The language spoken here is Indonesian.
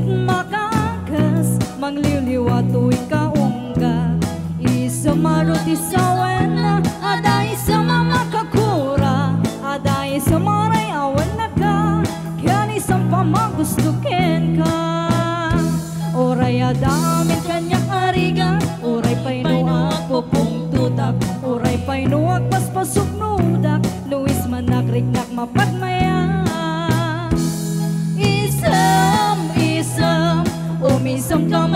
isut makakas mangliwliw at tuwing kaungga isa marot isawen ada isa mamakakura ada isa maray awan na ka kaya isang pamagustukin ka oray adamin kanyang ariga oray painuak pupong tutak oray painuak paspasok nudak luis manakrik-nak mapagmaya isam isam umisam ka